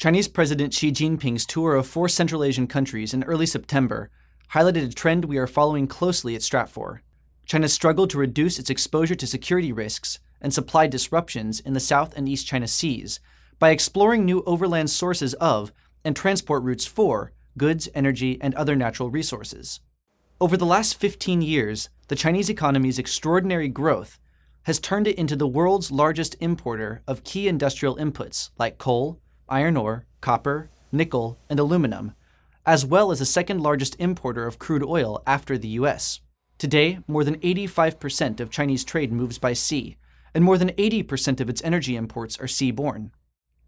Chinese President Xi Jinping's tour of 4 Central Asian countries in early September highlighted a trend we are following closely at Stratfor. China's struggle to reduce its exposure to security risks and supply disruptions in the South and East China Seas by exploring new overland sources of and transport routes for goods, energy, and other natural resources. Over the last 15 years, the Chinese economy's extraordinary growth has turned it into the world's largest importer of key industrial inputs like coal, iron ore, copper, nickel, and aluminum, as well as the second largest importer of crude oil after the US. Today, more than 85% of Chinese trade moves by sea, and more than 80% of its energy imports are seaborne.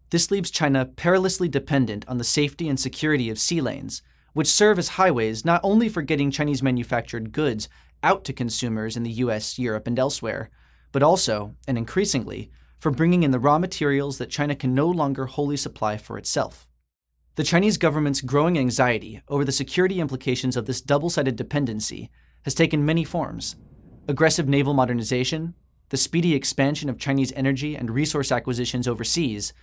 This leaves China perilously dependent on the safety and security of sea lanes, which serve as highways not only for getting Chinese manufactured goods out to consumers in the US, Europe, and elsewhere, but also, and increasingly, for bringing in the raw materials that China can no longer wholly supply for itself. The Chinese government's growing anxiety over the security implications of this double-sided dependency has taken many forms: aggressive naval modernization, the speedy expansion of Chinese energy and resource acquisitions overseas,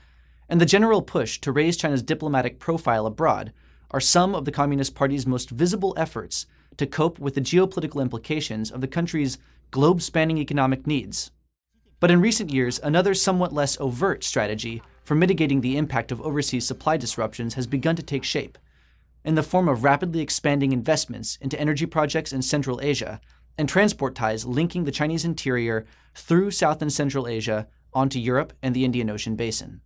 and the general push to raise China's diplomatic profile abroad are some of the Communist Party's most visible efforts to cope with the geopolitical implications of the country's globe-spanning economic needs. But in recent years, another somewhat less overt strategy for mitigating the impact of overseas supply disruptions has begun to take shape, in the form of rapidly expanding investments into energy projects in Central Asia and transport ties linking the Chinese interior through South and Central Asia onto Europe and the Indian Ocean basin.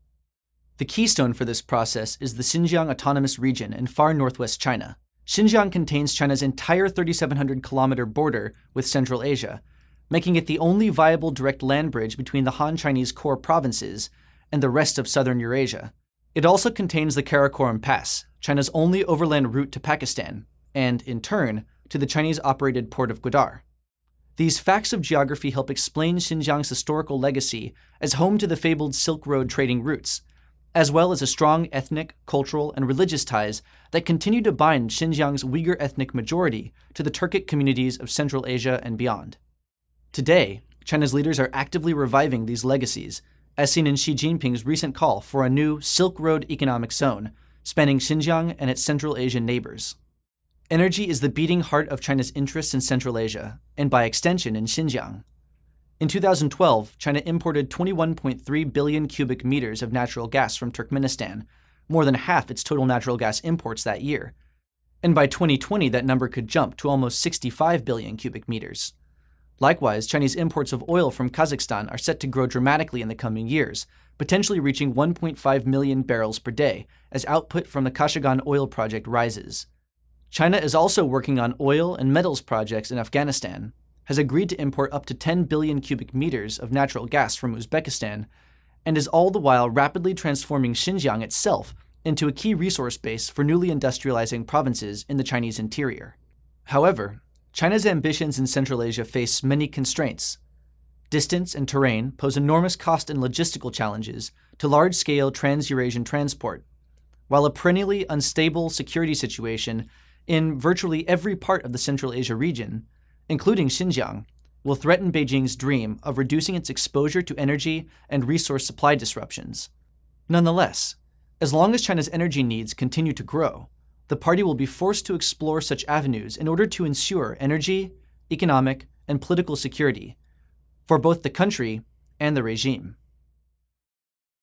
The keystone for this process is the Xinjiang Autonomous Region in far northwest China. Xinjiang contains China's entire 3,700-kilometer border with Central Asia, making it the only viable direct land bridge between the Han Chinese core provinces and the rest of southern Eurasia. It also contains the Karakoram Pass, China's only overland route to Pakistan, and, in turn, to the Chinese-operated port of Gwadar. These facts of geography help explain Xinjiang's historical legacy as home to the fabled Silk Road trading routes, as well as a strong ethnic, cultural, and religious ties that continue to bind Xinjiang's Uyghur ethnic majority to the Turkic communities of Central Asia and beyond. Today, China's leaders are actively reviving these legacies, as seen in Xi Jinping's recent call for a new Silk Road economic zone, spanning Xinjiang and its Central Asian neighbors. Energy is the beating heart of China's interests in Central Asia, and by extension in Xinjiang. In 2012, China imported 21.3 billion cubic meters of natural gas from Turkmenistan, more than half its total natural gas imports that year. And by 2020, that number could jump to almost 65 billion cubic meters. Likewise, Chinese imports of oil from Kazakhstan are set to grow dramatically in the coming years, potentially reaching 1.5 million barrels per day as output from the Kashagan oil project rises. China is also working on oil and metals projects in Afghanistan, has agreed to import up to 10 billion cubic meters of natural gas from Uzbekistan, and is all the while rapidly transforming Xinjiang itself into a key resource base for newly industrializing provinces in the Chinese interior. However, China's ambitions in Central Asia face many constraints. Distance and terrain pose enormous cost and logistical challenges to large-scale trans-Eurasian transport, while a perennially unstable security situation in virtually every part of the Central Asia region, including Xinjiang, will threaten Beijing's dream of reducing its exposure to energy and resource supply disruptions. Nonetheless, as long as China's energy needs continue to grow, the party will be forced to explore such avenues in order to ensure energy, economic, and political security for both the country and the regime.